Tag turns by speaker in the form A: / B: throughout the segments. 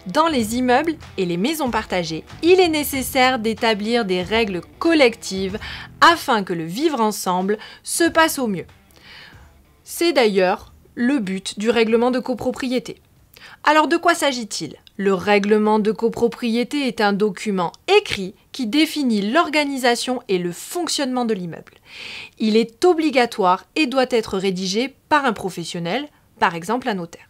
A: Dans les immeubles et les maisons partagées, il est nécessaire d'établir des règles collectives afin que le vivre ensemble se passe au mieux. C'est d'ailleurs le but du règlement de copropriété. Alors de quoi s'agit-il ? Le règlement de copropriété est un document écrit qui définit l'organisation et le fonctionnement de l'immeuble. Il est obligatoire et doit être rédigé par un professionnel, par exemple un notaire.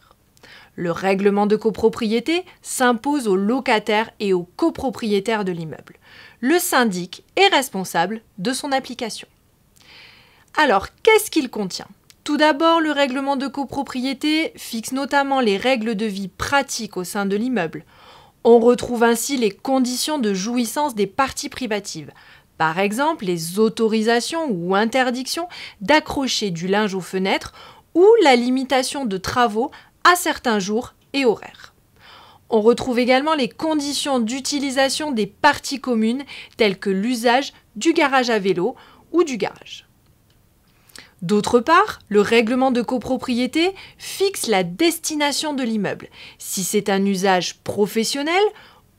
A: Le règlement de copropriété s'impose aux locataires et aux copropriétaires de l'immeuble. Le syndic est responsable de son application. Alors, qu'est-ce qu'il contient ? Tout d'abord, le règlement de copropriété fixe notamment les règles de vie pratiques au sein de l'immeuble. On retrouve ainsi les conditions de jouissance des parties privatives. Par exemple, les autorisations ou interdictions d'accrocher du linge aux fenêtres ou la limitation de travaux à certains jours et horaires. On retrouve également les conditions d'utilisation des parties communes telles que l'usage du garage à vélo ou du garage. D'autre part, le règlement de copropriété fixe la destination de l'immeuble, si c'est un usage professionnel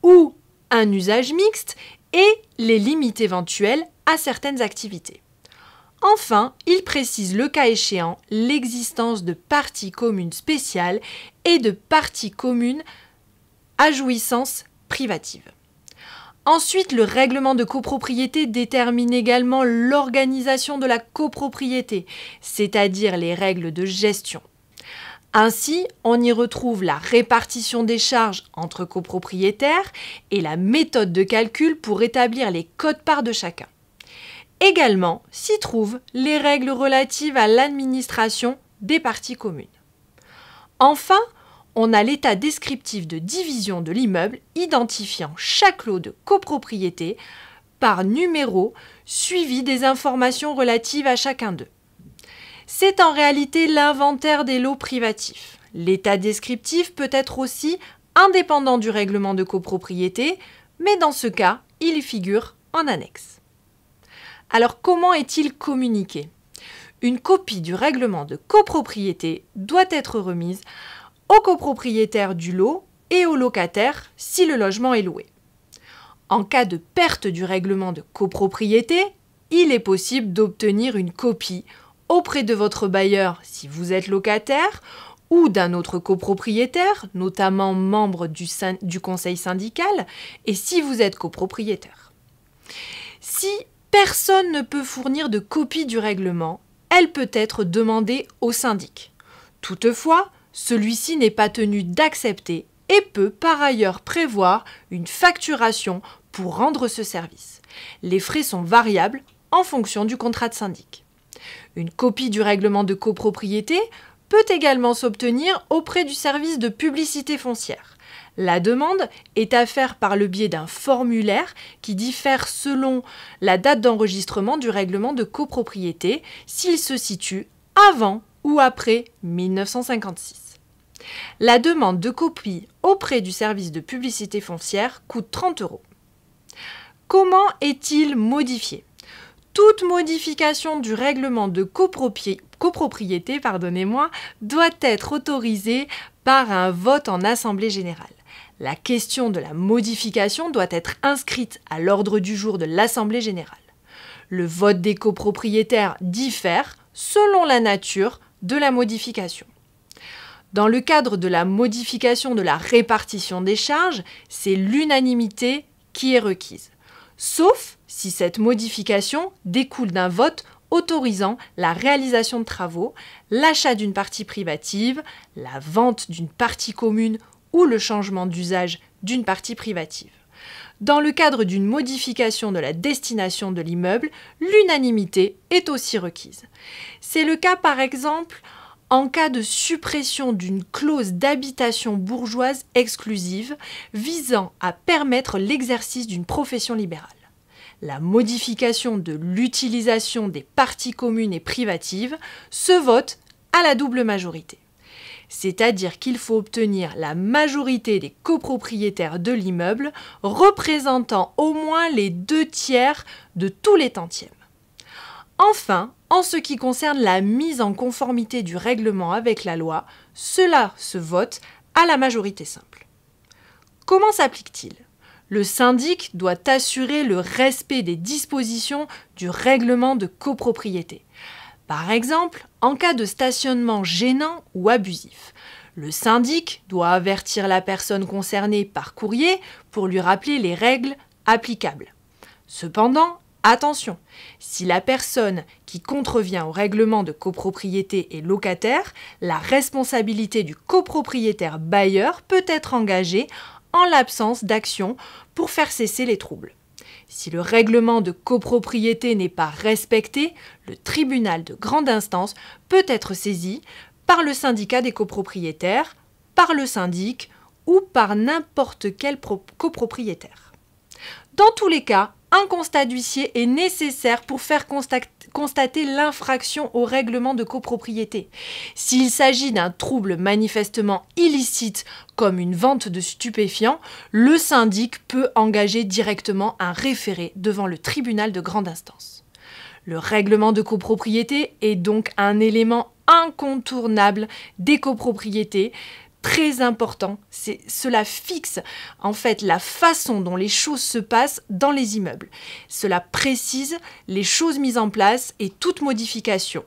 A: ou un usage mixte, et les limites éventuelles à certaines activités. Enfin, il précise le cas échéant l'existence de parties communes spéciales et de parties communes à jouissance privative. Ensuite, le règlement de copropriété détermine également l'organisation de la copropriété, c'est-à-dire les règles de gestion. Ainsi, on y retrouve la répartition des charges entre copropriétaires et la méthode de calcul pour établir les quotes-parts de chacun. Également s'y trouvent les règles relatives à l'administration des parties communes. Enfin, on a l'état descriptif de division de l'immeuble identifiant chaque lot de copropriété par numéro suivi des informations relatives à chacun d'eux. C'est en réalité l'inventaire des lots privatifs. L'état descriptif peut être aussi indépendant du règlement de copropriété, mais dans ce cas, il y figure en annexe. Alors comment est-il communiqué ? Une copie du règlement de copropriété doit être remise au copropriétaire du lot et au locataire si le logement est loué. En cas de perte du règlement de copropriété, il est possible d'obtenir une copie auprès de votre bailleur si vous êtes locataire ou d'un autre copropriétaire, notamment membre du conseil syndical, et si vous êtes copropriétaire. Si personne ne peut fournir de copie du règlement, elle peut être demandée au syndic. Toutefois, celui-ci n'est pas tenu d'accepter et peut par ailleurs prévoir une facturation pour rendre ce service. Les frais sont variables en fonction du contrat de syndic. Une copie du règlement de copropriété peut également s'obtenir auprès du service de publicité foncière. La demande est à faire par le biais d'un formulaire qui diffère selon la date d'enregistrement du règlement de copropriété s'il se situe avant ou après 1956. La demande de copie auprès du service de publicité foncière coûte 30 €. Comment est-il modifié ? Toute modification du règlement de copropriété doit être autorisée par un vote en assemblée générale. La question de la modification doit être inscrite à l'ordre du jour de l'assemblée générale. Le vote des copropriétaires diffère selon la nature de la modification. Dans le cadre de la modification de la répartition des charges, c'est l'unanimité qui est requise, sauf si cette modification découle d'un vote autorisant la réalisation de travaux, l'achat d'une partie privative, la vente d'une partie commune ou le changement d'usage d'une partie privative. Dans le cadre d'une modification de la destination de l'immeuble, l'unanimité est aussi requise. C'est le cas par exemple en cas de suppression d'une clause d'habitation bourgeoise exclusive visant à permettre l'exercice d'une profession libérale. La modification de l'utilisation des parties communes et privatives se vote à la double majorité. C'est-à-dire qu'il faut obtenir la majorité des copropriétaires de l'immeuble représentant au moins les 2/3 de tous les tantièmes. Enfin, en ce qui concerne la mise en conformité du règlement avec la loi, cela se vote à la majorité simple. Comment s'applique-t-il ? Le syndic doit assurer le respect des dispositions du règlement de copropriété. Par exemple, en cas de stationnement gênant ou abusif, le syndic doit avertir la personne concernée par courrier pour lui rappeler les règles applicables. Cependant, attention, si la personne qui contrevient au règlement de copropriété est locataire, la responsabilité du copropriétaire bailleur peut être engagée en l'absence d'action pour faire cesser les troubles. Si le règlement de copropriété n'est pas respecté, le tribunal de grande instance peut être saisi par le syndicat des copropriétaires, par le syndic ou par n'importe quel copropriétaire. Dans tous les cas, un constat d'huissier est nécessaire pour faire constater l'infraction au règlement de copropriété. S'il s'agit d'un trouble manifestement illicite comme une vente de stupéfiants, le syndic peut engager directement un référé devant le tribunal de grande instance. Le règlement de copropriété est donc un élément incontournable des copropriétés, très important. Cela fixe en fait la façon dont les choses se passent dans les immeubles. Cela précise les choses mises en place et toute modification,